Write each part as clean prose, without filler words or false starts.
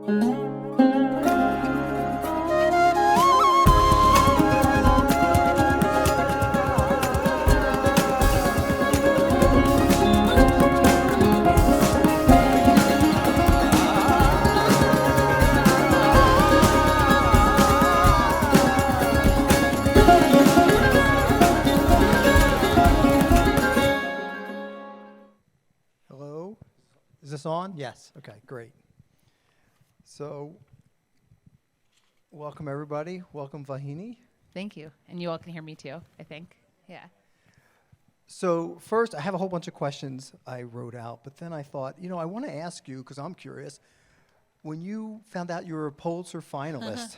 Is this on? Yes. Okay, great. So, welcome everybody. Welcome Vauhini. Thank you. And you all can hear me too, I think. Yeah. So first, I have a whole bunch of questions I wrote out, but then I thought, I want to ask you, because I'm curious, when you found out you were a Pulitzer finalist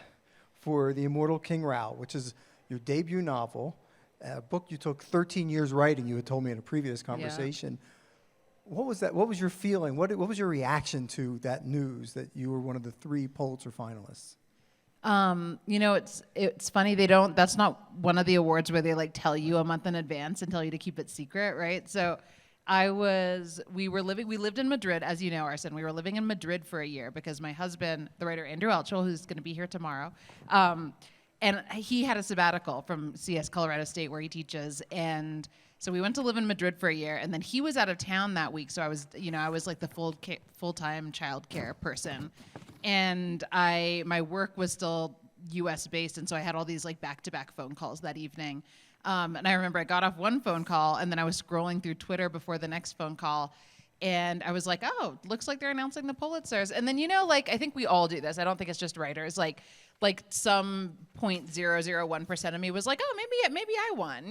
for The Immortal King Rao, which is your debut novel, a book you took 13 years writing, you had told me in a previous conversation. Yeah. What was that? What was your feeling? What was your reaction to that news that you were one of the 3 Pulitzer finalists? It's funny, that's not one of the awards where they tell you a month in advance and tell you to keep it secret, right? So we lived in Madrid, as you know, Arsen. We were living in Madrid for a year because my husband, the writer Andrew Altschul, who's going to be here tomorrow, and he had a sabbatical from CS Colorado State where he teaches, and so we went to live in Madrid for a year, and then he was out of town that week, so I was like the full-time childcare person, and my work was still U.S. based, and so I had all these back-to-back phone calls that evening, and I remember I got off one phone call, and then I was scrolling through Twitter before the next phone call, and I was like, oh, looks like they're announcing the Pulitzers, and then I think we all do this. I don't think it's just writers, some 0.001% of me was like, oh, maybe I won,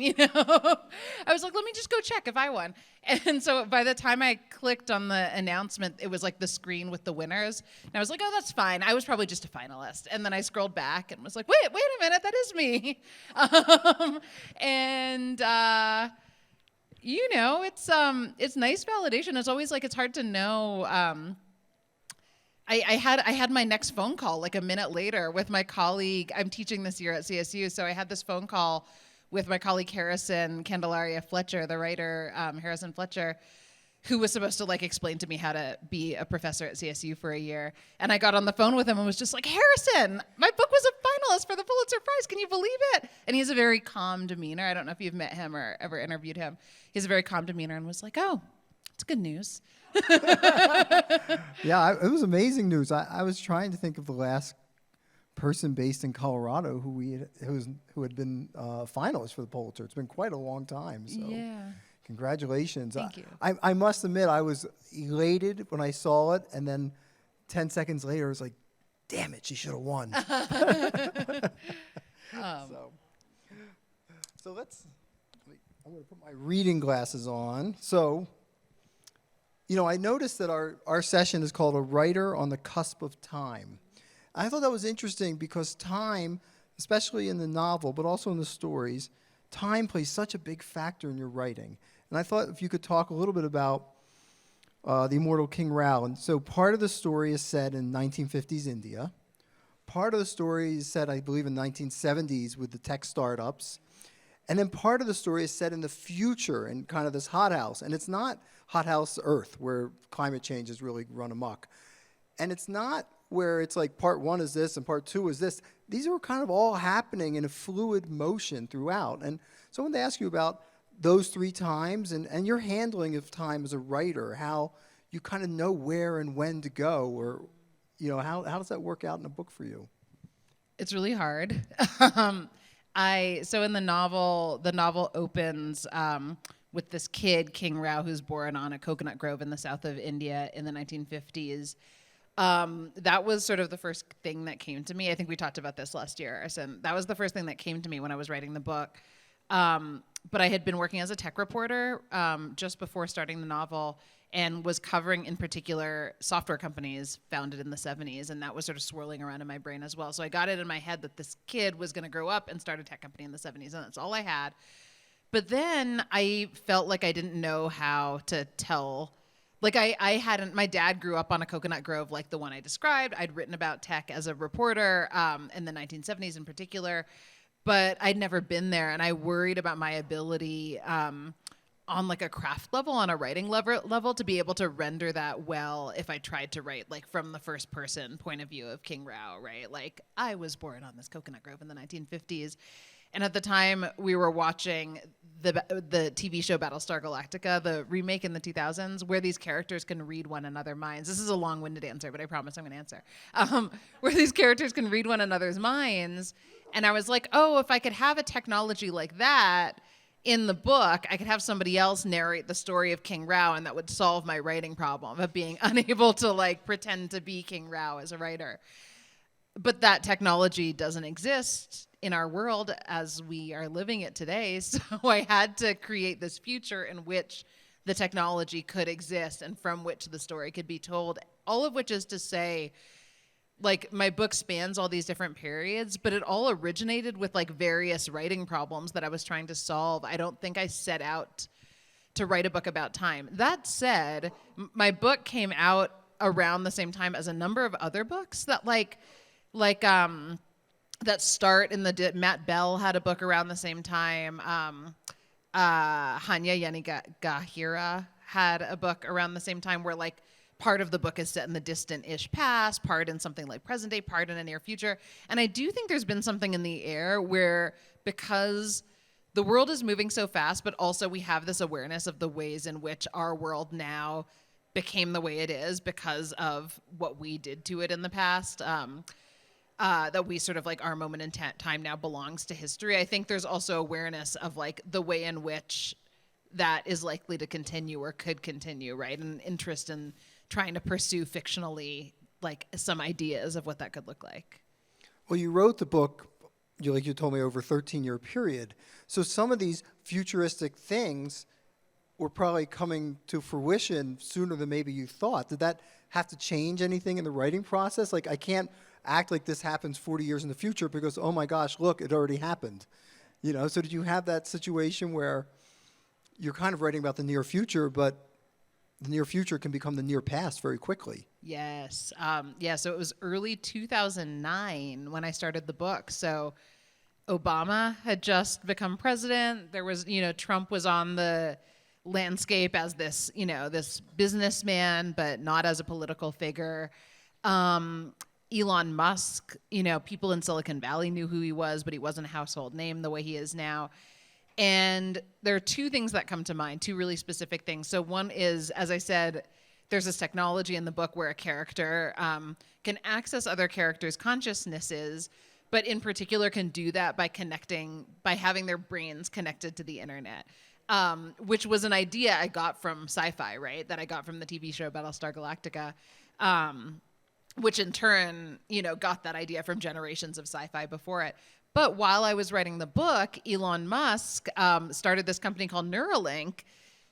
I was like, let me just go check if I won. And so by the time I clicked on the announcement, it was the screen with the winners. And I was like, oh, that's fine. I was probably just a finalist. And then I scrolled back and was like, wait a minute, that is me. It's nice validation. It's always it's hard to know. I had my next phone call a minute later with my colleague. I'm teaching this year at CSU, so I had this phone call with my colleague Harrison Candelaria Fletcher, the writer Harrison Fletcher, who was supposed to explain to me how to be a professor at CSU for a year. And I got on the phone with him and was just like, Harrison, my book was a finalist for the Pulitzer Prize. Can you believe it? And he has a very calm demeanor. I don't know if you've met him or ever interviewed him. He has a very calm demeanor and was like, oh, it's good news. Yeah, it was amazing news. I was trying to think of the last person based in Colorado who had been finalist for the Pulitzer. It's been quite a long time. So yeah. Congratulations. Thank you. I must admit, I was elated when I saw it, and then 10 seconds later, I was like, damn it, she should have won. So I'm going to put my reading glasses on. So, I noticed that our session is called A Writer on the Cusp of Time. I thought that was interesting because time, especially in the novel, but also in the stories, time plays such a big factor in your writing. And I thought if you could talk a little bit about the Immortal King Rao. And so part of the story is set in 1950s India. Part of the story is set, I believe, in 1970s with the tech startups. And then part of the story is set in the future in kind of this hothouse. And it's not hothouse Earth, where climate change has really run amok. And it's not where it's part 1 is this and part 2 is this. These are kind of all happening in a fluid motion throughout. And so I wanted to ask you about those 3 times and your handling of time as a writer, how you kind of know where and when to go, or how does that work out in a book for you? It's really hard. So in the novel opens with this kid, King Rao, who's born on a coconut grove in the south of India in the 1950s. That was sort of the first thing that came to me. I think we talked about this last year, Arsen. That was the first thing that came to me when I was writing the book. But I had been working as a tech reporter just before starting the novel and was covering, in particular, software companies founded in the 70s, and that was sort of swirling around in my brain as well. So I got it in my head that this kid was going to grow up and start a tech company in the 70s, and that's all I had. But then I felt like I didn't know how to tell. I hadn't, my dad grew up on a coconut grove like the one I described. I'd written about tech as a reporter in the 1970s in particular, but I'd never been there, and I worried about my ability on like a craft level, on a writing level, to be able to render that well if I tried to write like from the first person point of view of King Rao, right? Like, I was born on this coconut grove in the 1950s. And at the time, we were watching the TV show Battlestar Galactica, the remake in the 2000s, where these characters can read one another's minds. This is a long-winded answer, but I promise I'm going to answer. Where these characters can read one another's minds. And I was like, oh, if I could have a technology like that in the book, I could have somebody else narrate the story of King Rao, and that would solve my writing problem of being unable to like pretend to be King Rao as a writer. But that technology doesn't exist in our world as we are living it today. So I had to create this future in which the technology could exist and from which the story could be told. All of which is to say, like, my book spans all these different periods, but it all originated with like various writing problems that I was trying to solve. I don't think I set out to write a book about time. That said, my book came out around the same time as a number of other books that that start in the Matt Bell had a book around the same time. Hanya Yanagihira had a book around the same time where like part of the book is set in the distant-ish past, part in something like present day, part in a near future. And I do think there's been something in the air where, because the world is moving so fast, but also we have this awareness of the ways in which our world now became the way it is because of what we did to it in the past. That we sort of like our moment in time now belongs to history. I think there's also awareness of like the way in which that is likely to continue or could continue, right? And interest in trying to pursue fictionally like some ideas of what that could look like. Well, you wrote the book, like you told me, over a 13-year period. So some of these futuristic things were probably coming to fruition sooner than maybe you thought. Did that have to change anything in the writing process? Like, I can't act like this happens 40 years in the future because, oh my gosh, look, it already happened. You know, so did you have that situation where you're kind of writing about the near future, but the near future can become the near past very quickly? Yes. So it was early 2009 when I started the book. So Obama had just become president. There was, Trump was on the landscape as this, this businessman, but not as a political figure. Elon Musk, people in Silicon Valley knew who he was, but he wasn't a household name the way he is now. And there are two things that come to mind, two really specific things. So one is, as I said, there's this technology in the book where a character can access other characters' consciousnesses, but in particular can do that by having their brains connected to the internet, which was an idea I got from sci-fi, right? That I got from the TV show Battlestar Galactica. Which in turn, got that idea from generations of sci-fi before it. But while I was writing the book, Elon Musk started this company called Neuralink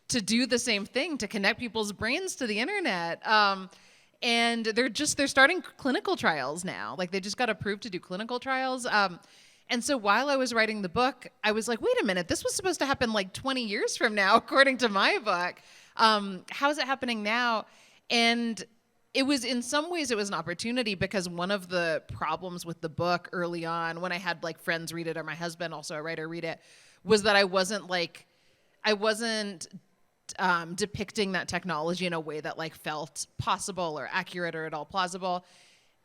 to do the same thing, to connect people's brains to the internet. And they're starting clinical trials now. Like, they just got approved to do clinical trials. And so while I was writing the book, I was like, wait a minute, this was supposed to happen like 20 years from now, according to my book. How is it happening now? And it was, in some ways, it was an opportunity, because one of the problems with the book early on, when I had like friends read it or my husband, also a writer, read it, was that I wasn't depicting that technology in a way that like felt possible or accurate or at all plausible.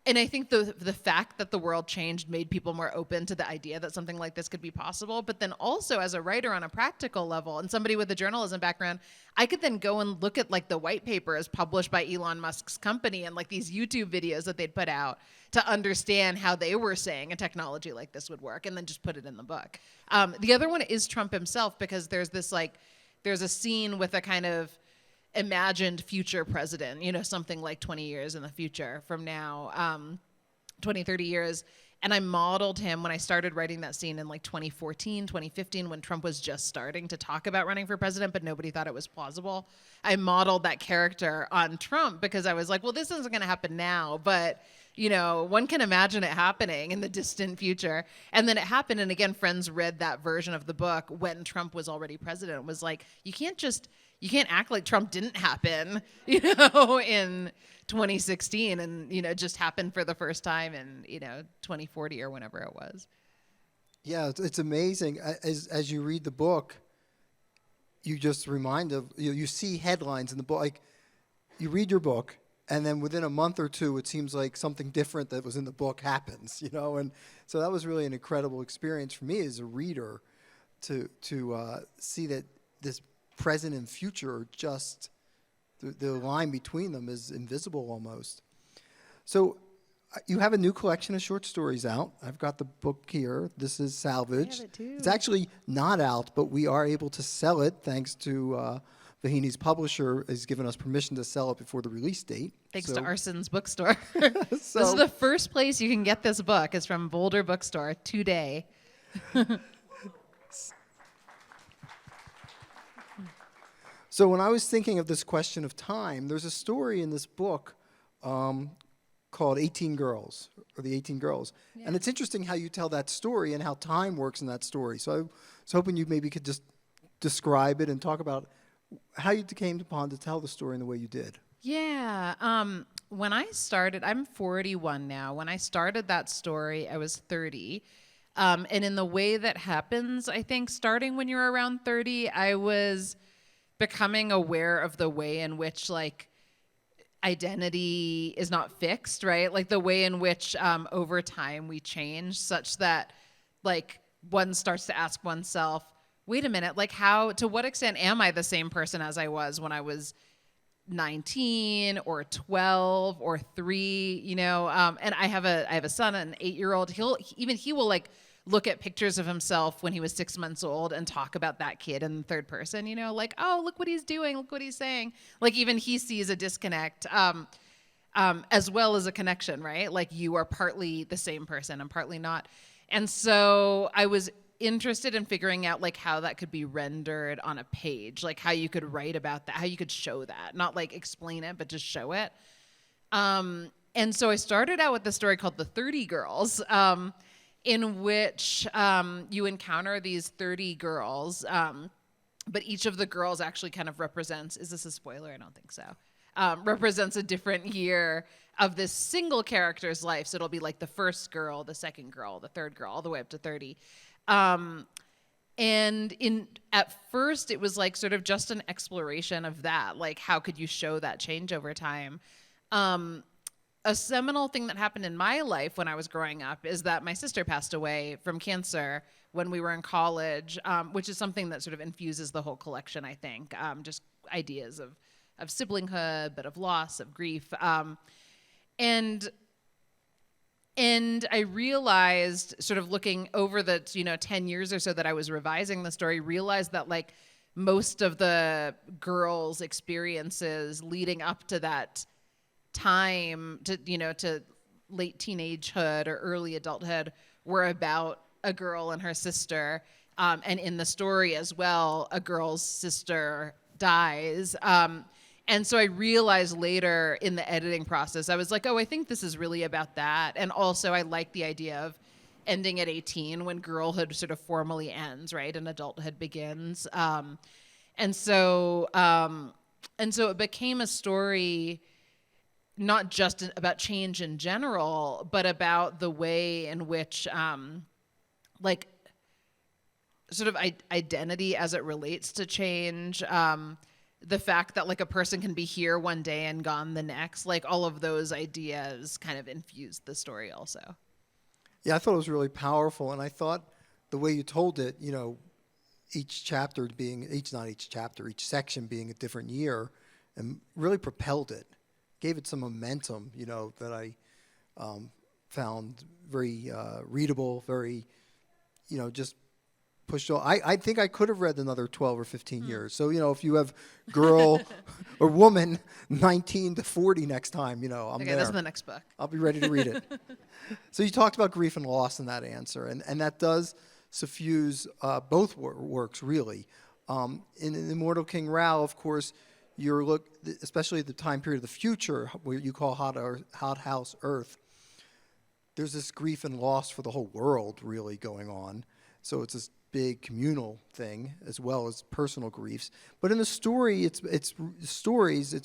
And I think the fact that the world changed made people more open to the idea that something like this could be possible. But then also, as a writer on a practical level and somebody with a journalism background, I could then go and look at like the white papers published by Elon Musk's company and like these YouTube videos that they'd put out to understand how they were saying a technology like this would work, and then just put it in the book. The other one is Trump himself, because there's a scene with a kind of imagined future president, something like 20 years in the future from now, 20, 30 years. And I modeled him when I started writing that scene in like 2014, 2015, when Trump was just starting to talk about running for president, but nobody thought it was plausible. I modeled that character on Trump because I was like, well, this isn't going to happen now, but one can imagine it happening in the distant future. And then it happened. And again, friends read that version of the book when Trump was already president. It was like, you can't act like Trump didn't happen, in 2016 and, just happened for the first time in, 2040 or whenever it was. Yeah, it's amazing. As you read the book, you just remind of, you see headlines in the book, like you read your book, and then within a month or two, it seems like something different that was in the book happens, and so that was really an incredible experience for me as a reader to see that this present and future are just, the line between them is invisible almost. So you have a new collection of short stories out. I've got the book here. This is Salvaged. I have it too. It's actually not out, but we are able to sell it thanks to Vauhini's publisher has given us permission to sell it before the release date. Thanks to Arsen's Bookstore. So- This is the first place you can get this book. It's from Boulder Bookstore today. So when I was thinking of this question of time, there's a story in this book called 18 Girls, or The 18 Girls. Yeah. And it's interesting how you tell that story and how time works in that story. So I was hoping you maybe could just describe it and talk about how you came upon to tell the story in the way you did. Yeah. When I started, I'm 41 now. When I started that story, I was 30. And in the way that happens, I think starting when you're around 30, I was becoming aware of the way in which, like, identity is not fixed, right? Like the way in which over time we change such that, like, one starts to ask oneself, wait a minute, like to what extent am I the same person as I was when I was 19 or 12 or 3, and I have a son, an 8-year-old. He will like look at pictures of himself when he was 6 months old and talk about that kid in the third person, like, oh, look what he's doing, look what he's saying. Like even he sees a disconnect as well as a connection, right? Like you are partly the same person and partly not. And so I was interested in figuring out like how that could be rendered on a page, like how you could write about that, how you could show that, not like explain it, but just show it. And so I started out with the story called The 30 Girls, in which you encounter these 30 girls, but each of the girls actually kind of represents, is this a spoiler? I don't think so. Represents a different year of this single character's life. So it'll be like the first girl, the second girl, the third girl, all the way up to 30. And at first it was like sort of just an exploration of that, like how could you show that change over time? A seminal thing that happened in my life when I was growing up is that my sister passed away from cancer when we were in college, which is something that sort of infuses the whole collection, I think, just ideas of siblinghood, but of loss, of grief. And I realized, sort of looking over the 10 years or so that I was revising the story, realized that like most of the girls' experiences leading up to that time, to late teenagehood or early adulthood, were about a girl and her sister. And in the story as well, a girl's sister dies. And so I realized later in the editing process, I was like, oh, I think this is really about that. And also I like the idea of ending at 18 when girlhood sort of formally ends, right? And adulthood begins. And so it became a story not just about change in general, but about the way in which, like, sort of identity as it relates to change, the fact that like a person can be here one day and gone the next, like all of those ideas kind of infused the story also. Yeah, I thought it was really powerful, and I thought the way you told it, each section being a different year, and really propelled it, gave it some momentum, that I found very readable, very, just pushed on. I think I could have read another 12 or 15 years. So, if you have girl or woman 19 to 40 next time, I'm okay, there. that's the next book. I'll be ready to read it. So you talked about grief and loss in that answer, and that does suffuse both works, really. In Immortal King Rao, of course, especially at the time period of the future, where you call Hot House Earth, there's this grief and loss for the whole world really going on. So it's this big communal thing as well as personal griefs. But in the story, it's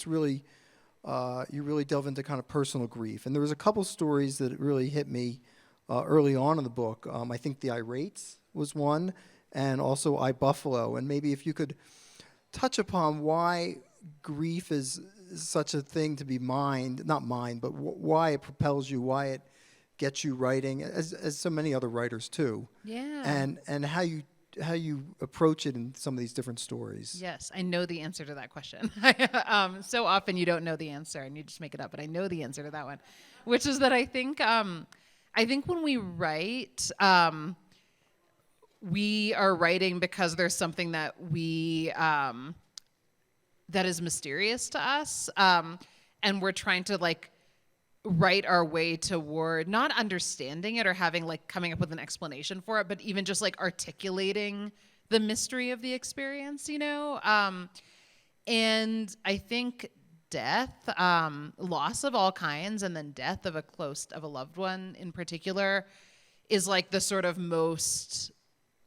really you really delve into kind of personal grief. And there was a couple stories that really hit me early on in the book. I think The Irates was one, and also I, Buffalo. And maybe if you could touch upon why grief is such a thing to be not mined, but why it propels you, why it gets you writing, as so many other writers too. Yeah. And how you approach it in some of these different stories. Yes, I know the answer to that question. So often you don't know the answer and you just make it up, but I know the answer to that one, which is that I think when we write, we are writing because there's something that that is mysterious to us, and we're trying to like write our way toward not understanding it or having like coming up with an explanation for it, but even just like articulating the mystery of the experience, you know? And I think death, loss of all kinds, and then death of a loved one in particular is like the sort of most,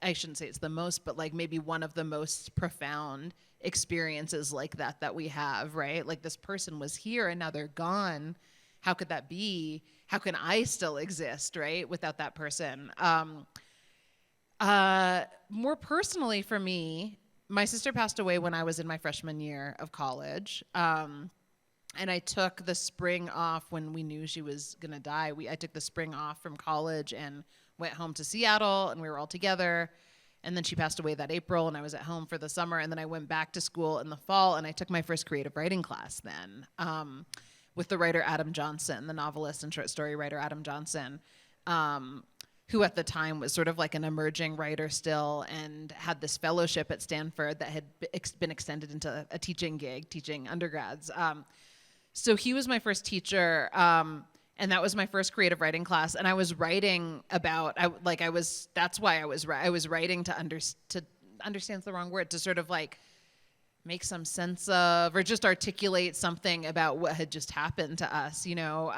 I shouldn't say it's the most, but like maybe one of the most profound experiences like that we have, right? Like this person was here and now they're gone. How could that be? How can I still exist, right, without that person? More personally for me, my sister passed away when I was in my freshman year of college. And I took the spring off when we knew she was going to die. I took the spring off from college and went home to Seattle, and we were all together. And then she passed away that April, and I was at home for the summer. And then I went back to school in the fall, and I took my first creative writing class then. With the writer Adam Johnson, the novelist and short story writer Adam Johnson, who at the time was sort of like an emerging writer still and had this fellowship at Stanford that had been extended into a teaching gig, teaching undergrads. So he was my first teacher, and that was my first creative writing class. And I was writing about, that's why I was writing to understand's the wrong word, to sort of like make some sense of, or just articulate something about what had just happened to us, you know?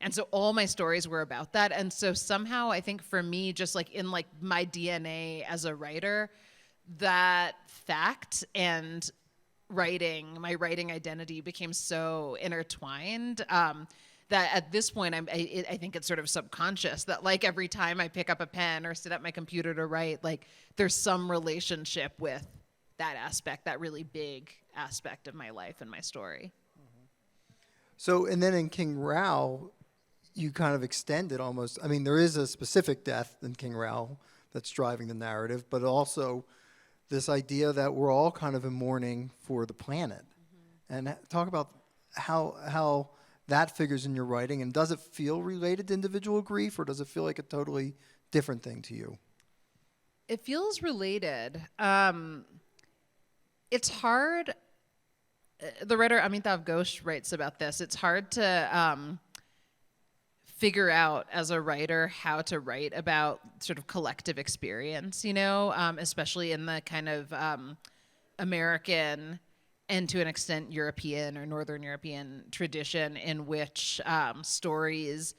And so all my stories were about that. And so somehow I think for me, just like in like my DNA as a writer, that fact and my writing identity became so intertwined, that at this point, I think it's sort of subconscious that like every time I pick up a pen or sit at my computer to write, like there's some relationship with that aspect, that really big aspect of my life and my story. So, and then in King Rao, you kind of extended almost, I mean, there is a specific death in King Rao that's driving the narrative, but also this idea that we're all kind of in mourning for the planet. Mm-hmm. And talk about how that figures in your writing, and does it feel related to individual grief, or does it feel like a totally different thing to you? It feels related. It's hard. The writer Amitav Ghosh writes about this. It's hard to figure out as a writer how to write about sort of collective experience, you know, especially in the kind of American and to an extent European or Northern European tradition in which stories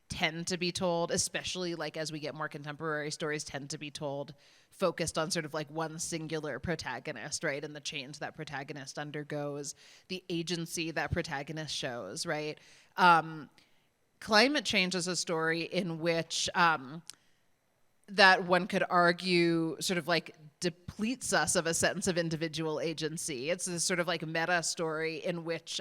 tend to be told, especially like as we get more contemporary, stories tend to be told focused on sort of like one singular protagonist, right? And the change that protagonist undergoes, the agency that protagonist shows, right? Climate change is a story in which that one could argue sort of like depletes us of a sense of individual agency. It's this sort of like meta story in which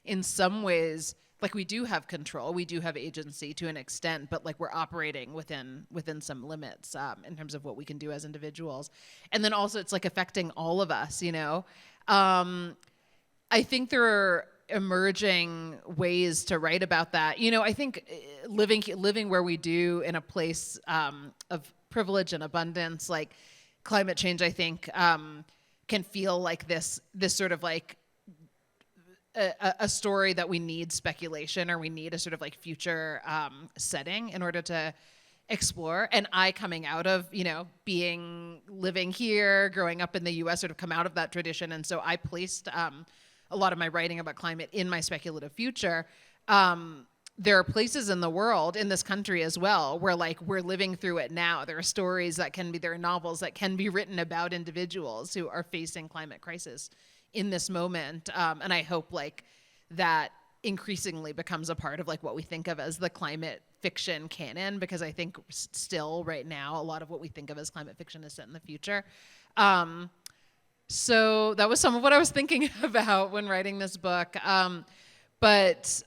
in some ways, like we do have control, we do have agency to an extent, but like we're operating within some limits in terms of what we can do as individuals. And then also it's like affecting all of us, you know? I think there are emerging ways to write about that. You know, I think living where we do in a place of privilege and abundance, like climate change, I think can feel like this sort of like a story that we need speculation, or we need a sort of like future setting in order to explore. And I, coming out of, you know, living here, growing up in the US, sort of come out of that tradition. And so I placed a lot of my writing about climate in my speculative future. There are places in the world, in this country as well, where like we're living through it now. There are stories there are novels that can be written about individuals who are facing climate crisis in this moment. And I hope like that increasingly becomes a part of like what we think of as the climate fiction canon, because I think still right now, a lot of what we think of as climate fiction is set in the future. So that was some of what I was thinking about when writing this book. But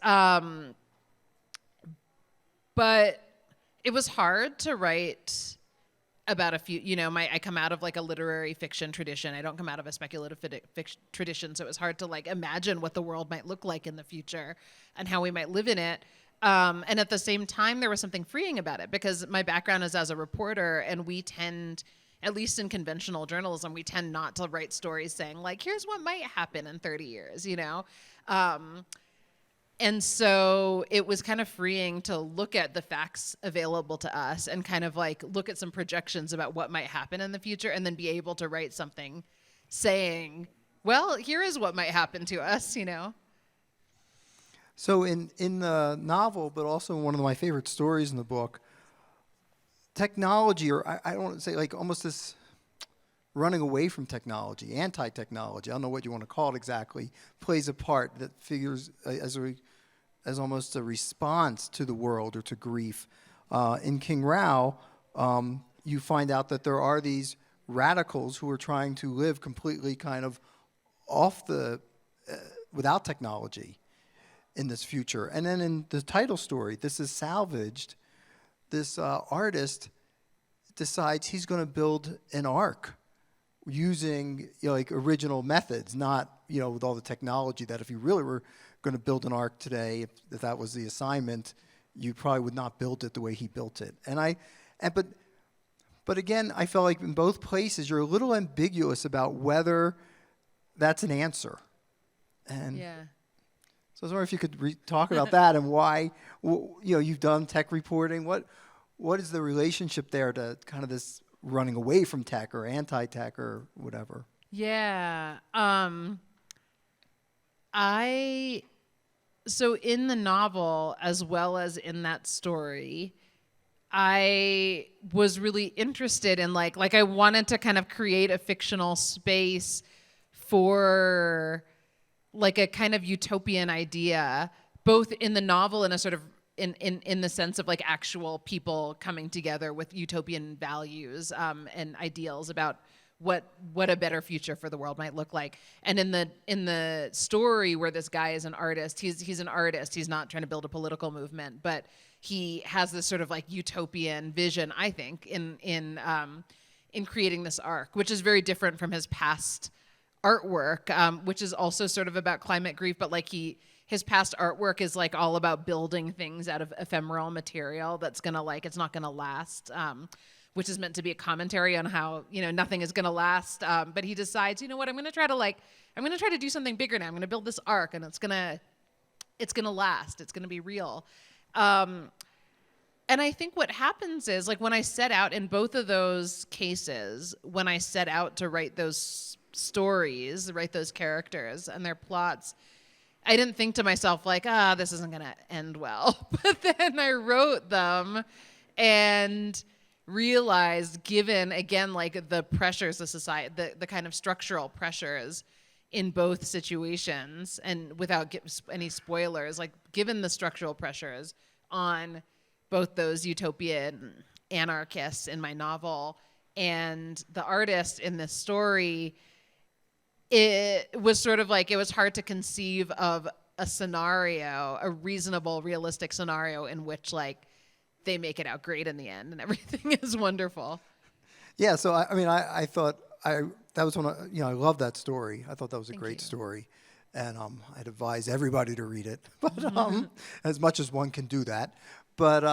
it was hard to write about a few, I come out of like a literary fiction tradition. I don't come out of a speculative fiction tradition. So it was hard to like imagine what the world might look like in the future and how we might live in it. And at the same time, there was something freeing about it because my background is as a reporter, and we tend, at least in conventional journalism, we tend not to write stories saying like, here's what might happen in 30 years, And so it was kind of freeing to look at the facts available to us and kind of like look at some projections about what might happen in the future and then be able to write something saying, well, here is what might happen to us, So in the novel, but also one of my favorite stories in the book, technology, or I don't want to say like almost this running away from technology, anti-technology, I don't know what you want to call it exactly, plays a part that figures as almost a response to the world or to grief. In King Rao, you find out that there are these radicals who are trying to live completely kind of off without technology in this future. And then in the title story, this is Salvaged, this artist decides he's going to build an ark using like original methods, not with all the technology that if you really were going to build an ark today, if that was the assignment, you probably would not build it the way he built it. But again, I felt like in both places you're a little ambiguous about whether that's an answer. And Yeah. so I was wondering if you could talk about that and why you've done tech reporting. What is the relationship there to kind of this running away from tech or anti-tech or whatever? Yeah. So in the novel, as well as in that story, I was really interested in like I wanted to kind of create a fictional space for like a kind of utopian idea, both in the novel and a sort of in the sense of like actual people coming together with utopian values and ideals about what a better future for the world might look like. And in the story where this guy is an artist, he's an artist. He's not trying to build a political movement, but he has this sort of like utopian vision, I think, in creating this arc, which is very different from his past artwork, which is also sort of about climate grief, but like his past artwork is like all about building things out of ephemeral material that's gonna like it's not gonna last, which is meant to be a commentary on how nothing is gonna last. But he decides, you know what, I'm gonna try to do something bigger now. I'm gonna build this arc, and it's gonna last. It's gonna be real. And I think what happens is like when I set out in both of those cases, when I set out to write those stories, write those characters and their plots, I didn't think to myself like, this isn't going to end well. But then I wrote them and realized, given, again, like the pressures of society, the kind of structural pressures in both situations, and without any spoilers, like given the structural pressures on both those utopian anarchists in my novel and the artist in this story, it was sort of like it was hard to conceive of a scenario, a reasonable, realistic scenario in which like they make it out great in the end and everything is wonderful. Yeah, so I thought that was one I love that story. I thought that was a great story, and I'd advise everybody to read it, but as much as one can do that. But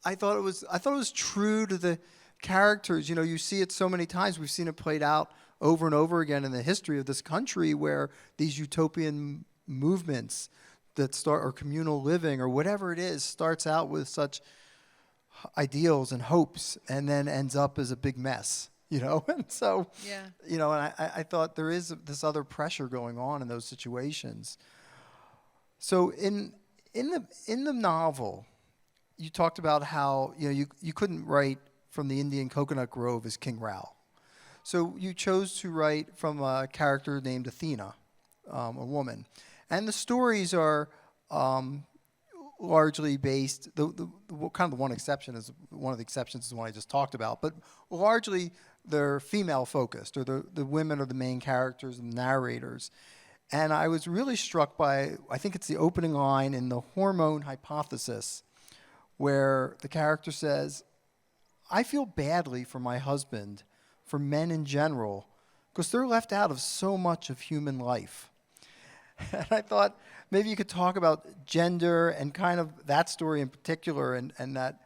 I thought it was true to the characters. You see it so many times. We've seen it played out over and over again in the history of this country, where these utopian movements that start, or communal living, or whatever it is, starts out with such ideals and hopes, and then ends up as a big mess. And so, and I thought there is this other pressure going on in those situations. So in the novel, you talked about how you couldn't write from the Indian coconut grove as King Rao. So you chose to write from a character named Athena, a woman. And the stories are largely based, kind of the one exception is, one of the exceptions is the one I just talked about, but largely they're female focused, or the women are the main characters and narrators. And I was really struck by, I think it's the opening line in The Hormone Hypothesis, where the character says, I feel badly for my husband, for men in general, because they're left out of so much of human life. And I thought maybe you could talk about gender and kind of that story in particular, and that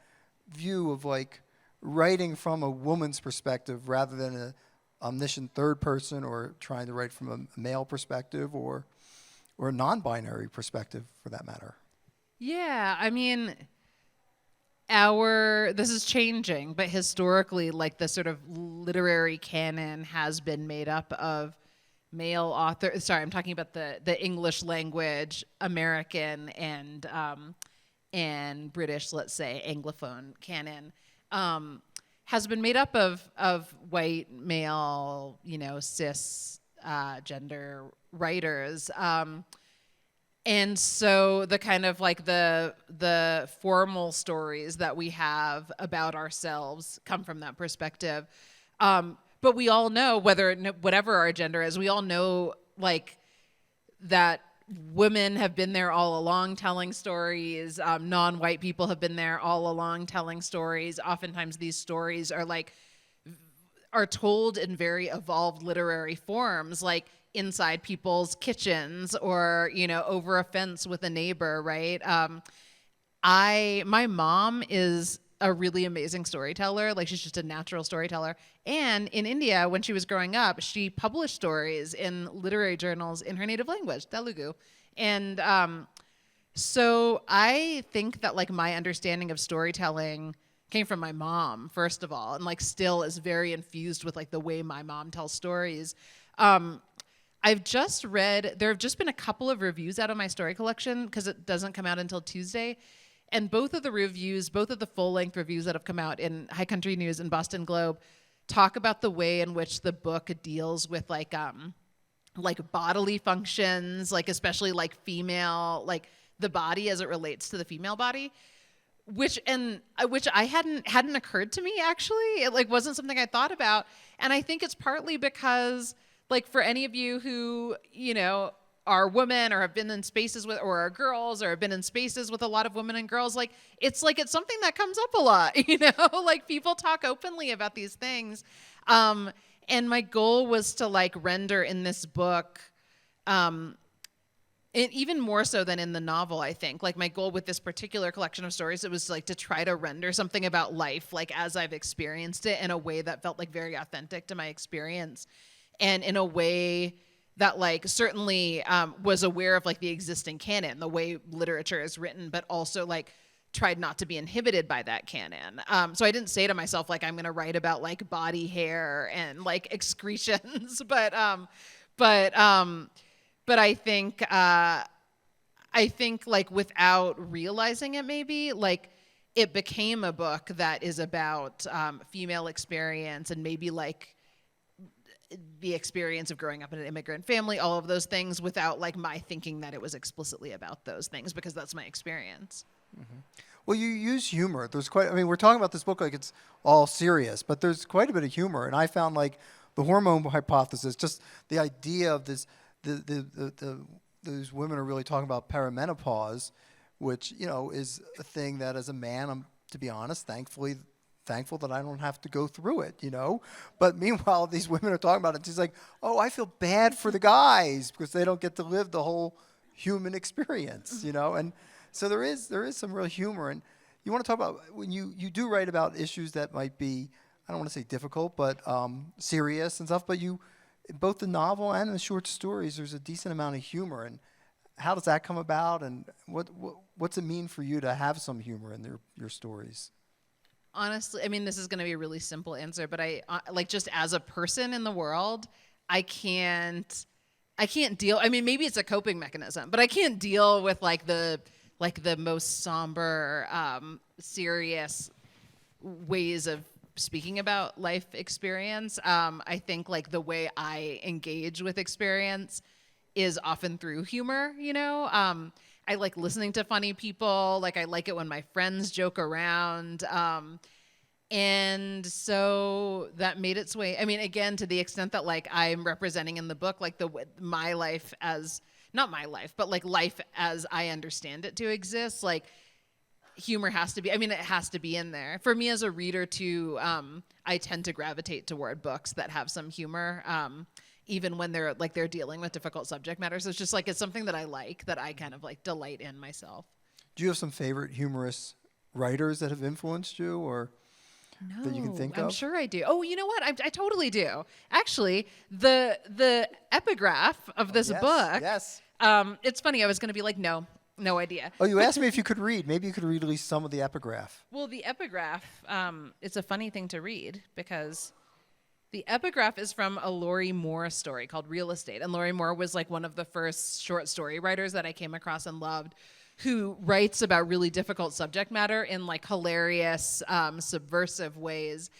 view of like writing from a woman's perspective rather than an omniscient third person, or trying to write from a male perspective, or a non-binary perspective for that matter. Yeah, I mean, this is changing, but historically, like the sort of literary canon has been made up of male authors. Sorry, I'm talking about the English language, American and British, let's say, Anglophone canon, has been made up of white male, cis gender writers. And so the kind of like the formal stories that we have about ourselves come from that perspective. But we all know, whatever our gender is, we all know like that women have been there all along telling stories. Non-white people have been there all along telling stories. Oftentimes these stories are told in very evolved literary forms, like inside people's kitchens, or over a fence with a neighbor, right? My mom is a really amazing storyteller. Like, she's just a natural storyteller. And in India, when she was growing up, she published stories in literary journals in her native language, Telugu. And so I think that like my understanding of storytelling came from my mom, first of all, and like still is very infused with like the way my mom tells stories. I've just read, there have just been a couple of reviews out of my story collection, because it doesn't come out until Tuesday. And both of the full-length reviews that have come out in High Country News and Boston Globe talk about the way in which the book deals with like bodily functions, like especially like female, like the body as it relates to the female body, which I hadn't occurred to me, actually. It like wasn't something I thought about. And I think it's partly because, like, for any of you who, are women or have been in spaces with, or are girls or have been in spaces with a lot of women and girls, like it's something that comes up a lot, like people talk openly about these things. And my goal was to like render in this book, even more so than in the novel, I think. Like my goal with this particular collection of stories, it was like to try to render something about life, like as I've experienced it, in a way that felt like very authentic to my experience, and in a way that like certainly was aware of like the existing canon, the way literature is written, but also like tried not to be inhibited by that canon. So I didn't say to myself like I'm going to write about like body hair and like excretions, but I think like without realizing it, maybe like it became a book that is about female experience, and maybe like the experience of growing up in an immigrant family, all of those things, without like my thinking that it was explicitly about those things, because that's my experience. Mm-hmm. Well, you use humor. We're talking about this book like it's all serious, but there's quite a bit of humor. And I found like the hormone hypothesis, just the idea of this, those women are really talking about perimenopause, which, is a thing that as a man, I'm, to be honest, thankful that I don't have to go through it, But meanwhile, these women are talking about it. She's like, oh, I feel bad for the guys because they don't get to live the whole human experience, And so there is some real humor. And you want to talk about, when you do write about issues that might be, I don't want to say difficult, but serious and stuff, but both the novel and the short stories, there's a decent amount of humor. And how does that come about? And what's it mean for you to have some humor in your stories? Honestly, I mean, this is going to be a really simple answer, but I like, just as a person in the world, I can't deal. I mean, maybe it's a coping mechanism, but I can't deal with like the most somber, serious ways of speaking about life experience. I think like the way I engage with experience is often through humor, I like listening to funny people. Like I like it when my friends joke around. And so that made its way. I mean, again, to the extent that like I'm representing in the book, like my life as, not my life, but like life as I understand it to exist, like humor has to be, I mean, it has to be in there. For me as a reader too, I tend to gravitate toward books that have some humor, even when they're dealing with difficult subject matters. So it's just like, it's something that I like, that I kind of like delight in myself. Do you have some favorite humorous writers that have influenced you, or that you can think of? I'm sure I do. Oh, you know what? I totally do. Actually, the epigraph of this book. Yes. It's funny. I was going to be like, no idea. Oh, you asked me if you could read. Maybe you could read at least some of the epigraph. Well, the epigraph, it's a funny thing to read because the epigraph is from a Lori Moore story called Real Estate. And Lori Moore was like one of the first short story writers that I came across and loved, who writes about really difficult subject matter in like hilarious, subversive ways.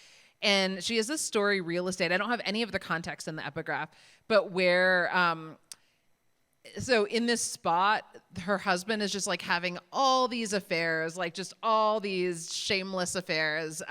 And she has this story, Real Estate. I don't have any of the context in the epigraph, but where, so in this spot, her husband is just like having all these affairs, like just all these shameless affairs.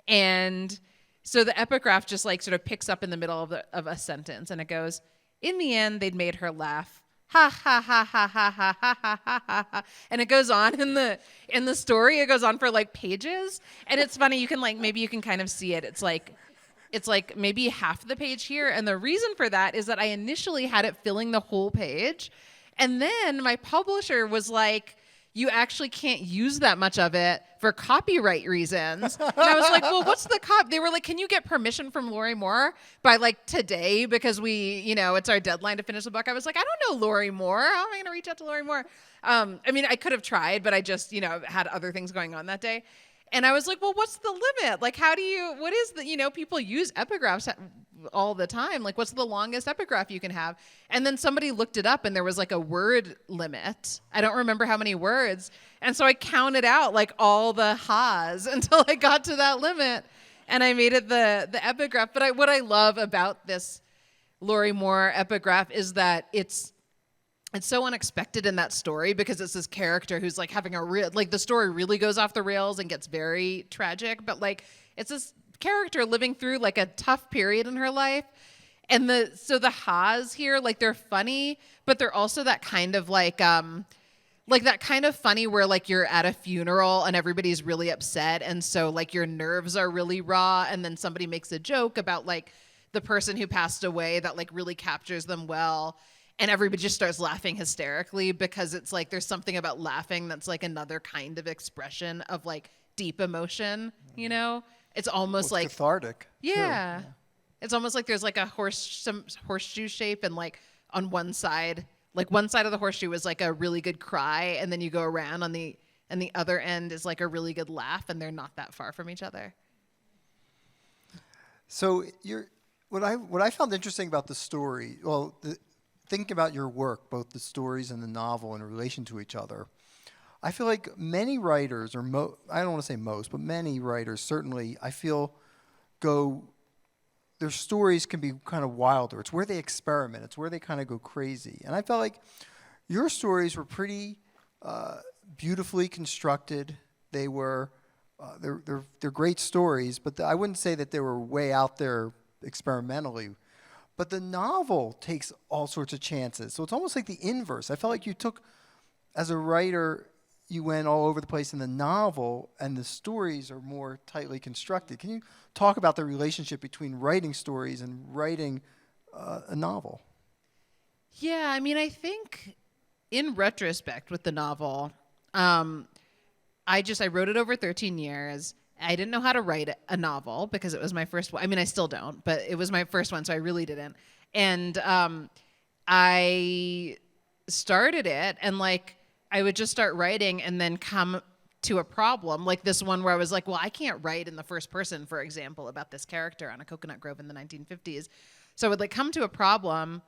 And so the epigraph just like sort of picks up in the middle of a sentence, and it goes, in the end, they'd made her laugh. Ha ha ha ha ha ha ha ha ha ha, and it goes on in the story. It goes on for like pages, and it's funny. You can like, maybe you can kind of see it. It's like maybe half the page here, and the reason for that is that I initially had it filling the whole page, and then my publisher was like, you actually can't use that much of it for copyright reasons. And I was like, well, what's the They were like, can you get permission from Lori Moore by like today? Because it's our deadline to finish the book. I was like, I don't know Lori Moore. How am I going to reach out to Lori Moore? I mean, I could have tried, but I just, had other things going on that day. And I was like, well, what's the limit? Like, what is the, people use epigraphs all the time. Like, what's the longest epigraph you can have? And then somebody looked it up, and there was like a word limit. I don't remember how many words. And so I counted out like all the ha's until I got to that limit, and I made it the epigraph. But what I love about this Lori Moore epigraph is that it's so unexpected in that story, because it's this character who's like having the story really goes off the rails and gets very tragic, but like it's this character living through like a tough period in her life. And so the ha's here, like they're funny, but they're also that kind of like that kind of funny where like you're at a funeral and everybody's really upset, and so like your nerves are really raw, and then somebody makes a joke about like the person who passed away that like really captures them well. And everybody just starts laughing hysterically, because it's like there's something about laughing that's like another kind of expression of like deep emotion, It's almost like cathartic. Yeah. It's almost like there's like some horseshoe shape, and like on one side of the horseshoe is like a really good cry, and then you go around and the other end is like a really good laugh, and they're not that far from each other. So what I found interesting about the story, thinking about your work, both the stories and the novel in relation to each other, I feel like many writers, I don't want to say most, but many writers certainly, I feel, their stories can be kind of wilder. It's where they experiment. It's where they kind of go crazy. And I felt like your stories were pretty beautifully constructed. They were, they're great stories, but I wouldn't say that they were way out there experimentally. But the novel takes all sorts of chances. So it's almost like the inverse. I felt like you took, as a writer, you went all over the place in the novel, and the stories are more tightly constructed. Can you talk about the relationship between writing stories and writing a novel? Yeah, I mean, I think in retrospect with the novel, I wrote it over 13 years. I didn't know how to write a novel because it was my first one. I mean, I still don't, but it was my first one, so I really didn't. And I started it, and like I would just start writing and then come to a problem, like this one where I was like, well, I can't write in the first person, for example, about this character on a coconut grove in the 1950s. So I would like come to a problem,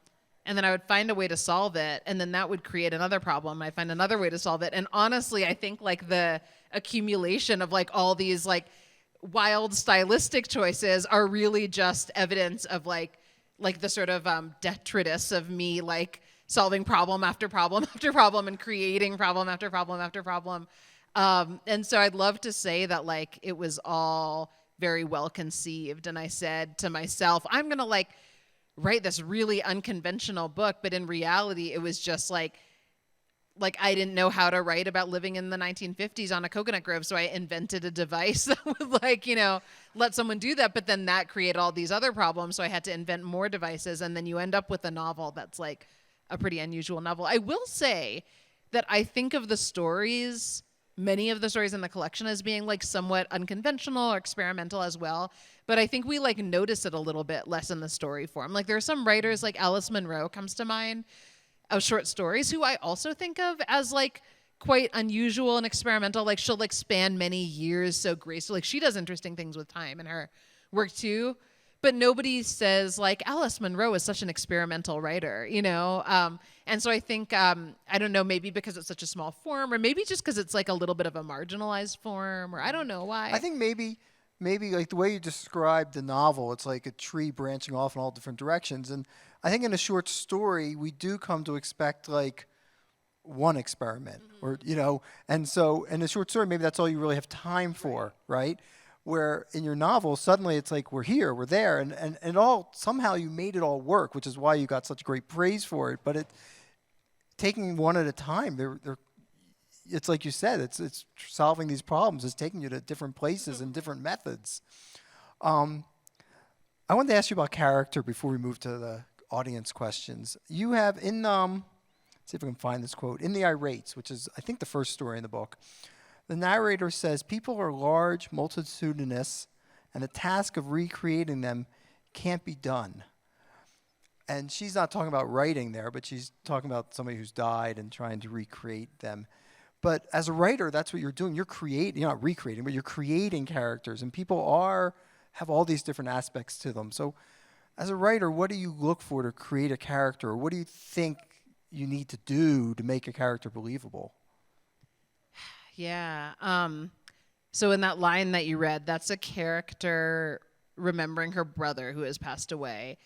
and then I would find a way to solve it, and then that would create another problem. I'd find another way to solve it. And honestly, I think like the accumulation of like all these like wild stylistic choices are really just evidence of like the sort of detritus of me like solving problem after problem after problem and creating problem after problem after problem. And so I'd love to say that like it was all very well conceived. And I said to myself, I'm going to like write this really unconventional book. But in reality, it was just like I didn't know how to write about living in the 1950s on a coconut grove. So I invented a device that would like, let someone do that. But then that created all these other problems. So I had to invent more devices. And then you end up with a novel that's like a pretty unusual novel. I will say that I think of the stories, many of the stories in the collection, as being like somewhat unconventional or experimental as well. But I think we like notice it a little bit less in the story form. Like there are some writers, like Alice Munro comes to mind, of short stories, who I also think of as like quite unusual and experimental. Like she'll like span many years so gracefully. Like she does interesting things with time in her work too. But nobody says like Alice Munro is such an experimental writer, And so I think, I don't know, maybe because it's such a small form, or maybe just because it's like a little bit of a marginalized form, or I don't know why. I think maybe like the way you described the novel, it's like a tree branching off in all different directions. And I think in a short story, we do come to expect like one experiment, or, and so in a short story, maybe that's all you really have time for, right? Where in your novel, suddenly it's like, we're here, we're there, and it all, somehow you made it all work, which is why you got such great praise for it. But taking one at a time, it's like you said, it's solving these problems, it's taking you to different places and different methods. I wanted to ask you about character before we move to the audience questions. You have in, let's see if I can find this quote, in The Irates, which is, I think, the first story in the book, the narrator says, people are large, multitudinous, and the task of recreating them can't be done. And she's not talking about writing there, but she's talking about somebody who's died and trying to recreate them. But as a writer, that's what you're doing. You're not recreating, but you're creating characters. And people have all these different aspects to them. So as a writer, what do you look for to create a character? Or what do you think you need to do to make a character believable? Yeah. So in that line that you read, that's a character remembering her brother who has passed away.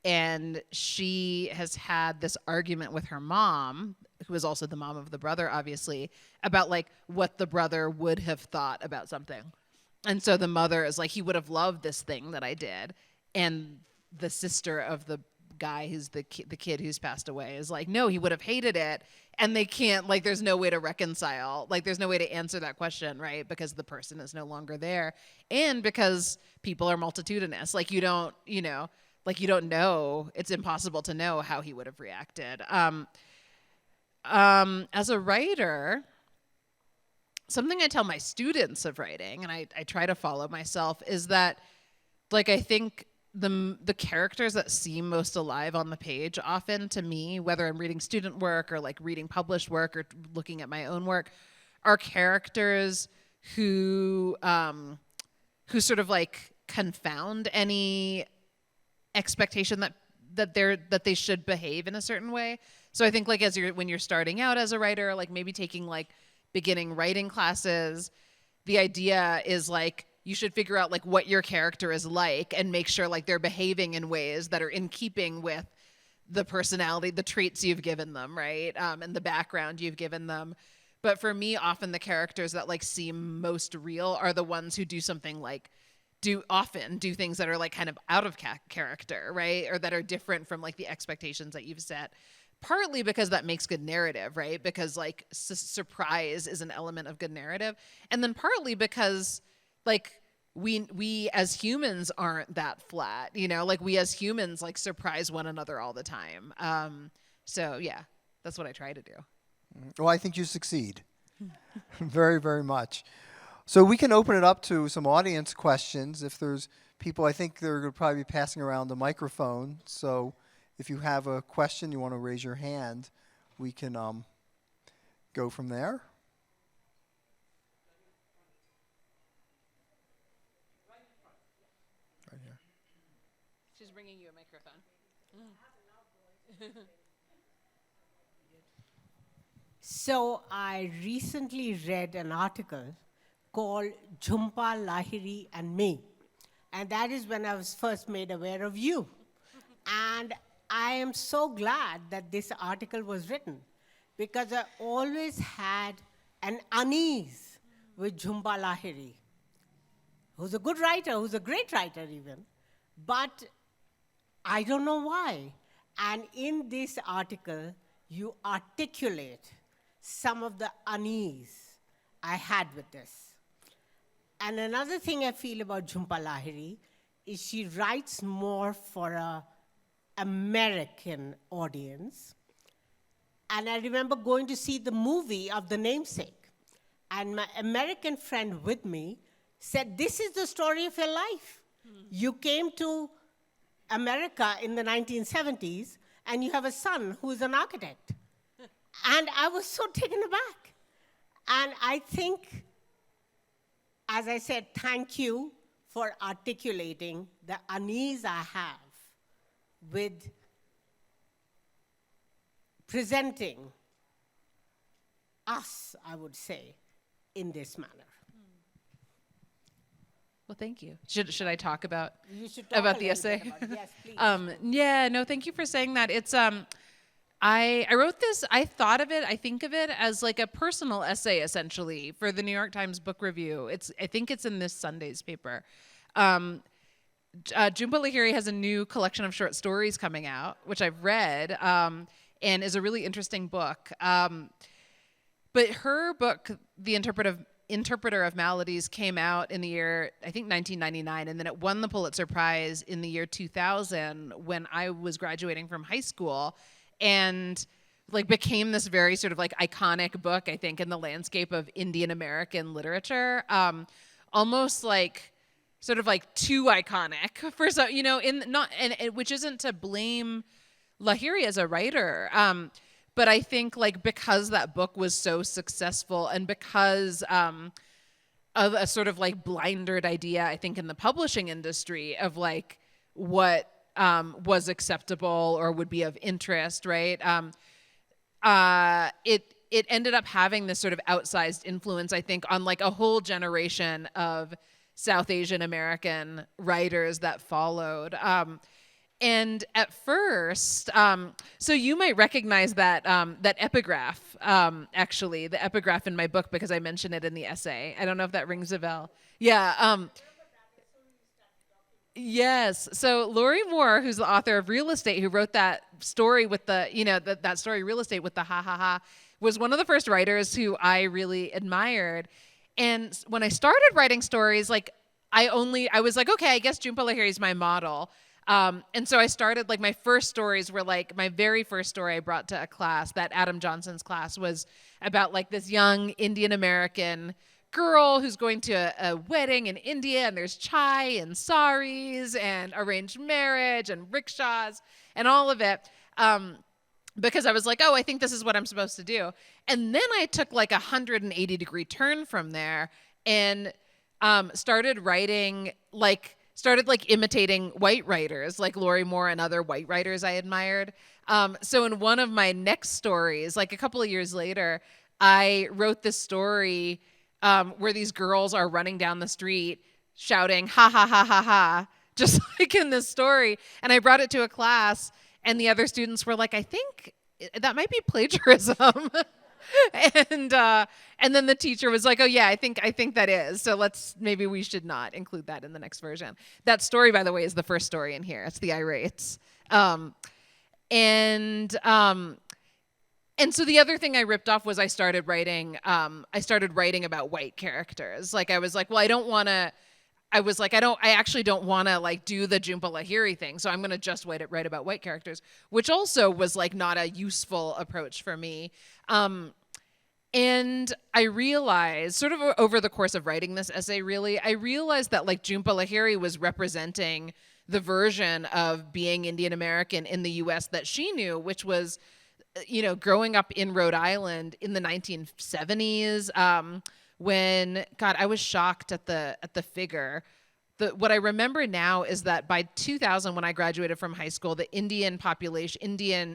And she has had this argument with her mom, who is also the mom of the brother, obviously, about like what the brother would have thought about something. And so the mother is like, he would have loved this thing that I did. And the sister of the guy who's the kid who's passed away is like, no, he would have hated it. And they can't, like, there's no way to reconcile. Like, there's no way to answer that question, right? Because the person is no longer there. And because people are multitudinous. Like, you don't know. It's impossible to know how he would have reacted. As a writer, something I tell my students of writing, and I try to follow myself, is that, like, I think the characters that seem most alive on the page often to me, whether I'm reading student work or like reading published work or looking at my own work, are characters who sort of like confound any expectation that they should behave in a certain way. So I think like when you're starting out as a writer, like maybe taking like beginning writing classes, the idea is like you should figure out like what your character is like and make sure like they're behaving in ways that are in keeping with the personality, the traits you've given them, right? And the background you've given them. But for me, often the characters that like seem most real are the ones who do something like do things that are like kind of out of character, right? Or that are different from like the expectations that you've set. Partly because that makes good narrative, right? Because like surprise is an element of good narrative. And then partly because like we as humans aren't that flat, like we as humans like surprise one another all the time. So yeah, that's what I try to do. Well, I think you succeed very, very much. So we can open it up to some audience questions. If there's people, I think they're going to probably be passing around the microphone. So if you have a question, you want to raise your hand, we can go from there. Right here. She's bringing you a microphone. So I recently read an article called Jhumpa Lahiri and Me. And that is when I was first made aware of you. And I am so glad that this article was written because I always had an unease with Jhumpa Lahiri, who's a good writer, who's a great writer even, but I don't know why. And in this article, you articulate some of the unease I had with this. And another thing I feel about Jhumpa Lahiri is she writes more for an American audience. And I remember going to see the movie of The Namesake. And my American friend with me said, this is the story of your life. You came to America in the 1970s, and you have a son who is an architect. And I was so taken aback. And I think, as I said, thank you for articulating the unease I have with presenting us, I would say, in this manner. Well, thank you. Should I talk about You should talk about a the little essay? bit about it. Yes, please. Yeah, no, thank you for saying that. It's I wrote this. I think of it as like a personal essay, essentially, for the New York Times Book Review. I think it's in this Sunday's paper. Jhumpa Lahiri has a new collection of short stories coming out, which I've read, and is a really interesting book. But her book, The Interpreter of Maladies, came out in the year, I think, 1999, and then it won the Pulitzer Prize in the year 2000 when I was graduating from high school, and like became this very sort of like iconic book, I think, in the landscape of Indian American literature, almost like sort of like too iconic for some, which isn't to blame Lahiri as a writer. But I think like because that book was so successful and because of a sort of like blindered idea, I think, in the publishing industry of like what was acceptable or would be of interest, right? It ended up having this sort of outsized influence, I think, on like a whole generation of South Asian American writers that followed. And at first, so you might recognize that that epigraph, actually, the epigraph in my book, because I mention it in the essay. I don't know if that rings a bell. Yeah. Yes. So Laurie Moore, who's the author of Real Estate, who wrote that story with the, that story Real Estate with the ha ha ha, was one of the first writers who I really admired. And when I started writing stories, like I was like, okay, I guess Jhumpa Lahiri is my model. And so I started, like, my first stories were like, my very first story I brought to a class, that Adam Johnson's class, was about like this young Indian American girl who's going to a wedding in India, and there's chai and saris and arranged marriage and rickshaws and all of it. Because I was like, oh, I think this is what I'm supposed to do. And then I took like a 180-degree turn from there and started imitating white writers like Laurie Moore and other white writers I admired. So in one of my next stories, like a couple of years later, I wrote this story where these girls are running down the street shouting, ha, ha, ha, ha, ha, just like in this story. And I brought it to a class, and the other students were like, I think that might be plagiarism. And then the teacher was like, oh yeah, I think that is. So maybe we should not include that in the next version. That story, by the way, is the first story in here. It's the Irates. And so the other thing I ripped off was I started writing about white characters. Like I was like, well, I actually don't want to like do the Jhumpa Lahiri thing. So I'm going to just write about white characters, which also was like not a useful approach for me. And I realized, sort of over the course of writing this essay, really, I realized that like Jhumpa Lahiri was representing the version of being Indian American in the U.S. that she knew, which was, growing up in Rhode Island in the 1970s, when, God, I was shocked at the figure. What I remember now is that by 2000, when I graduated from high school, the Indian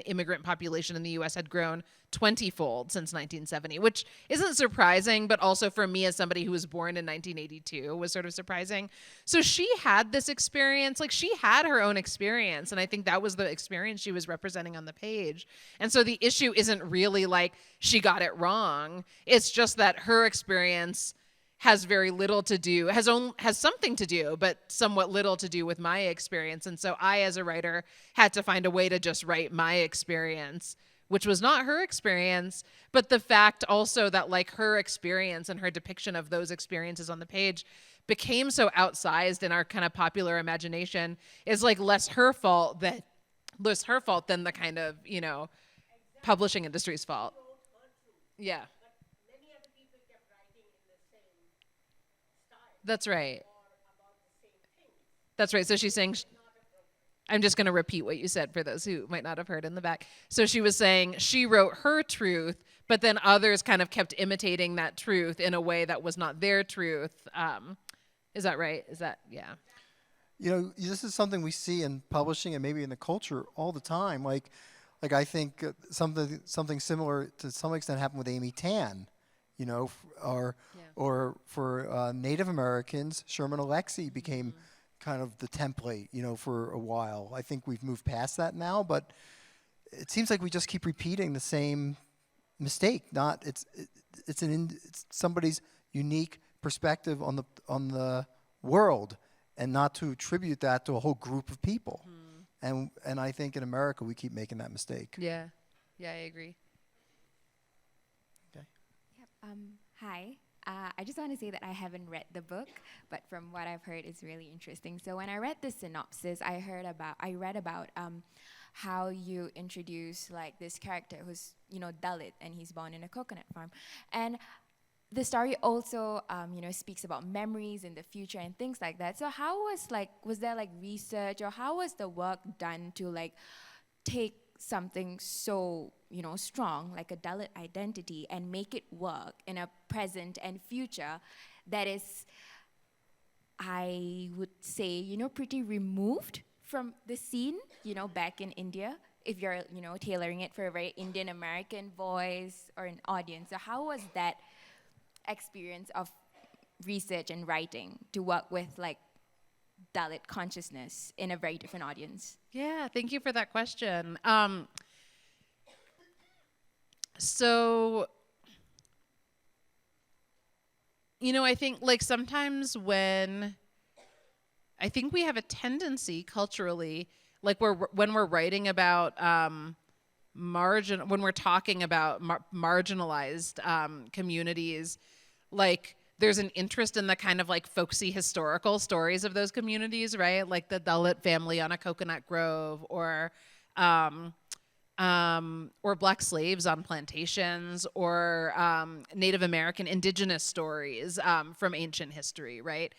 immigrant population in the U.S. had grown 20-fold since 1970, which isn't surprising, but also for me as somebody who was born in 1982 was sort of surprising. So she had this experience, like she had her own experience, and I think that was the experience she was representing on the page. And so the issue isn't really like she got it wrong. It's just that her experience has very little to do, has something to do, but somewhat little to do with my experience. And so I, as a writer, had to find a way to just write my experience, which was not her experience, but the fact also that like her experience and her depiction of those experiences on the page became so outsized in our kind of popular imagination is like less her fault than the kind of, you know, publishing industry's fault. Yeah. That's right. That's right. So she's saying, I'm just going to repeat what you said for those who might not have heard in the back. So she was saying she wrote her truth, but then others kind of kept imitating that truth in a way that was not their truth. Is that right? Is that, yeah. You know, this is something we see in publishing and maybe in the culture all the time. Like I think something similar to some extent happened with Amy Tan, you know, or for Native Americans, Sherman Alexie became kind of the template, you know, for a while. I think we've moved past that now, but it seems like we just keep repeating the same mistake. It's somebody's unique perspective on the world, and not to attribute that to a whole group of people. And I think in America we keep making that mistake. Yeah, I agree. Okay. Yep. Hi. I just want to say that I haven't read the book, but from what I've heard, it's really interesting. So when I read the synopsis, I read about how you introduce like this character who's, you know, Dalit, and he's born in a coconut farm, and the story also, you know, speaks about memories in the future and things like that. So how was there like research, or how was the work done to like take something so, you know, strong, like a Dalit identity, and make it work in a present and future that is, I would say, you know, pretty removed from the scene, you know, back in India, if you're, you know, tailoring it for a very Indian American voice or an audience. So how was that experience of research and writing to work with like Dalit consciousness in a very different audience? Yeah, thank you for that question. So, you know, I think like sometimes when I think we have a tendency culturally, like when we're writing about when we're talking about marginalized communities, like there's an interest in the kind of like folksy historical stories of those communities, right? Like the Dalit family on a coconut grove, or black slaves on plantations, or Native American indigenous stories from ancient history, right?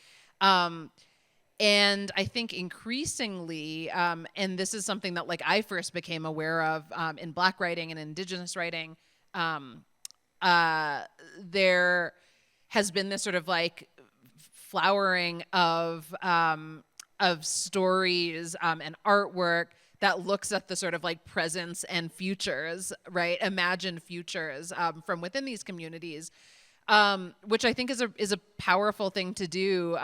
And I think increasingly, and this is something that like I first became aware of in Black writing and indigenous writing, there has been this sort of like flowering of stories and artwork that looks at the sort of like presents and futures, right? Imagined futures from within these communities, which I think is a powerful thing to do,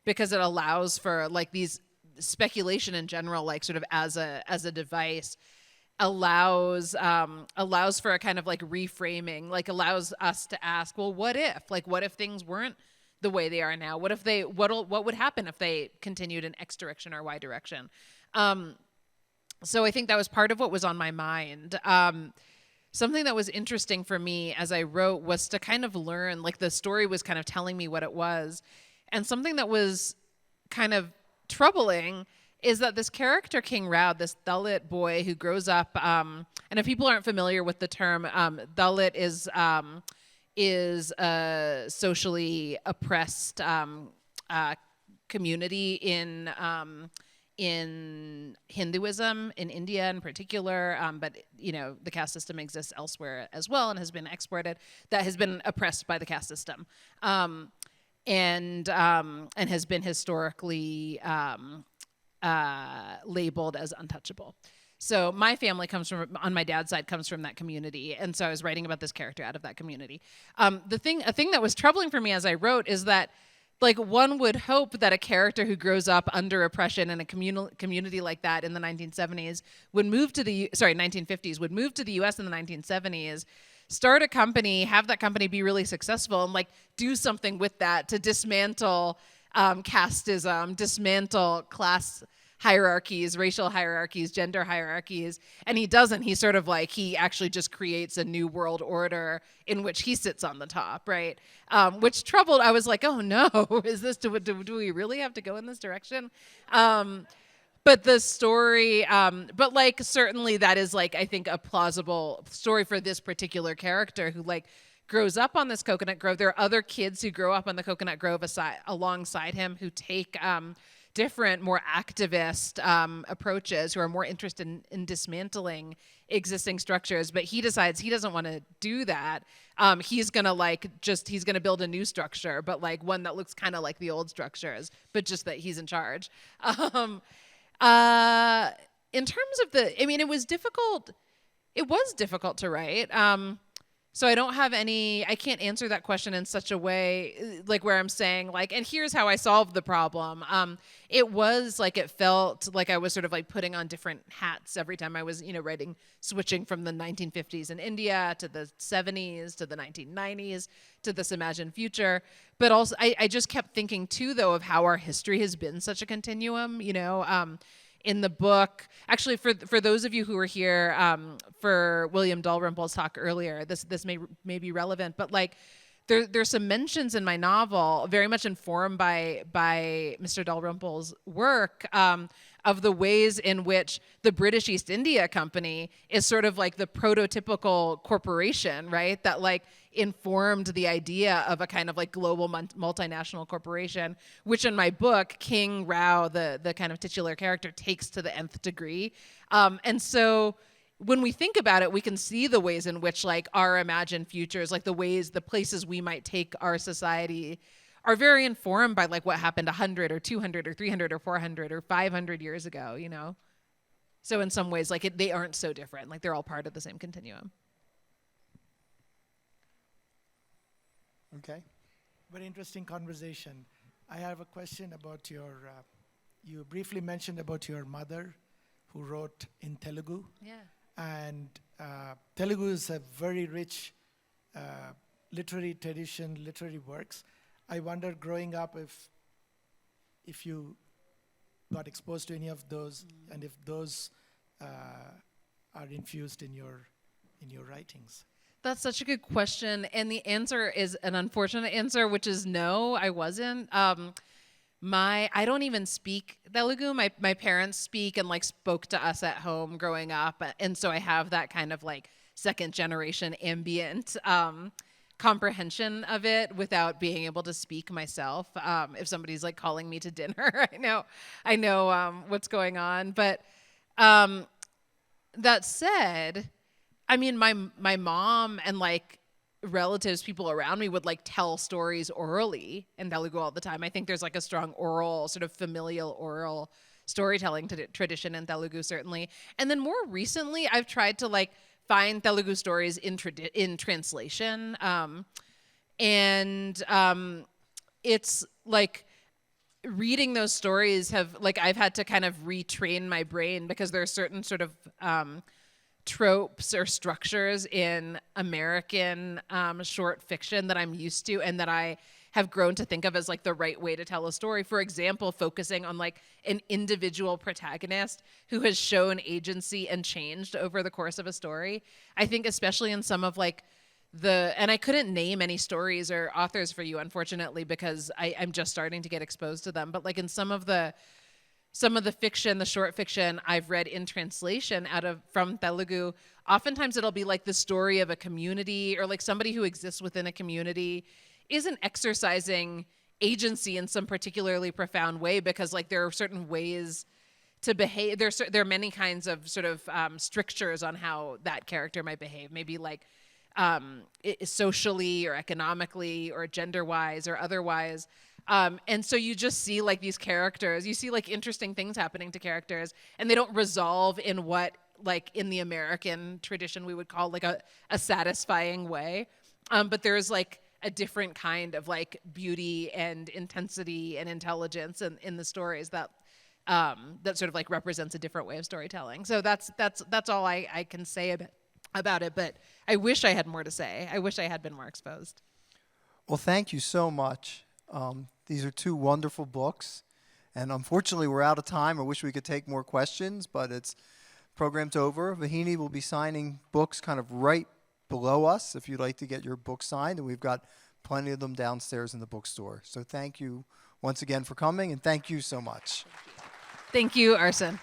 because it allows for like these speculation in general, like sort of as a device, allows for a kind of like reframing, like allows us to ask, well, what if things weren't the way they are now? What would happen if they continued in X direction or Y direction? So I think that was part of what was on my mind. Something that was interesting for me as I wrote was to kind of learn, like the story was kind of telling me what it was. And something that was kind of troubling is that this character, King Rao, this Dalit boy who grows up, and if people aren't familiar with the term, Dalit is a socially oppressed community in Hinduism, in India in particular, but you know the caste system exists elsewhere as well and has been exported, that has been oppressed by the caste system. And has been historically labeled as untouchable. So my family on my dad's side comes from that community, and so I was writing about this character out of that community. A thing that was troubling for me as I wrote is that, like, one would hope that a character who grows up under oppression in a community like that in the 1970s would move to 1950s would move to the U.S. in the 1970s, start a company, have that company be really successful, and like do something with that to dismantle casteism, dismantle class hierarchies, racial hierarchies, gender hierarchies. And he doesn't. He sort of like, he actually just creates a new world order in which he sits on the top, right? Which troubled, I was like, oh no, is this, do we really have to go in this direction? But the story, but like certainly that is like, I think a plausible story for this particular character who like grows up on this coconut grove. There are other kids who grow up on the coconut grove alongside him who take different, more activist approaches, who are more interested in dismantling existing structures. But he decides he doesn't want to do that. He's gonna he's gonna build a new structure, but like one that looks kind of like the old structures, but just that he's in charge. In terms of it was difficult. It was difficult to write. So I don't have I can't answer that question in such a way, like where I'm saying like, and here's how I solved the problem. It was like, it felt like I was sort of like putting on different hats every time I was, writing, switching from the 1950s in India to the 70s to the 1990s to this imagined future. But also I just kept thinking too, though, of how our history has been such a continuum, in the book, actually, for those of you who were here for William Dalrymple's talk earlier, this may be relevant, but like there's some mentions in my novel, very much informed by Mr. Dalrymple's work, of the ways in which the British East India Company is sort of like the prototypical corporation, right? That like informed the idea of a kind of like global multinational corporation, which in my book, King Rao, the kind of titular character, takes to the nth degree. And so when we think about it, we can see the ways in which like our imagined futures, like the places we might take our society are very informed by like what happened 100 or 200 or 300 or 400 or 500 years ago, So in some ways, like they aren't so different. Like they're all part of the same continuum. Okay. Very interesting conversation. I have a question about you briefly mentioned about your mother who wrote in Telugu. Yeah. And Telugu is a very rich literary tradition, literary works. I wonder, growing up, if you got exposed to any of those, and if those are infused in your writings. That's such a good question, and the answer is an unfortunate answer, which is no, I wasn't. I don't even speak Telugu. My parents speak and like spoke to us at home growing up, and so I have that kind of like second generation ambient comprehension of it without being able to speak myself. If somebody's like calling me to dinner, I know what's going on. But that said, I mean, my mom and like relatives, people around me would like tell stories orally in Telugu all the time. I think there's like a strong oral, sort of familial oral storytelling tradition in Telugu, certainly. And then more recently, I've tried to like find Telugu stories in translation. It's like reading those stories I've had to kind of retrain my brain because there are certain sort of tropes or structures in American short fiction that I'm used to and that I have grown to think of as like the right way to tell a story. For example, focusing on like an individual protagonist who has shown agency and changed over the course of a story. I think especially in some of like and I couldn't name any stories or authors for you, unfortunately, because I'm just starting to get exposed to them. But like in some of the fiction, the short fiction I've read in translation from Telugu, oftentimes it'll be like the story of a community or like somebody who exists within a community isn't exercising agency in some particularly profound way because like there are certain ways to behave. There are many kinds of sort of strictures on how that character might behave. Maybe like socially or economically or gender-wise or otherwise. And so you just see like these characters, you see like interesting things happening to characters and they don't resolve in what like in the American tradition we would call like a satisfying way. But there's like a different kind of like beauty and intensity and intelligence in the stories that sort of like represents a different way of storytelling. So that's all I can say about it, but I wish I had more to say. I wish I had been more exposed. Well, thank you so much. These are two wonderful books. And unfortunately, we're out of time. I wish we could take more questions, but it's program's over. Vauhini will be signing books kind of right below us if you'd like to get your book signed. And we've got plenty of them downstairs in the bookstore. So thank you once again for coming, and thank you so much. Thank you, Arsen.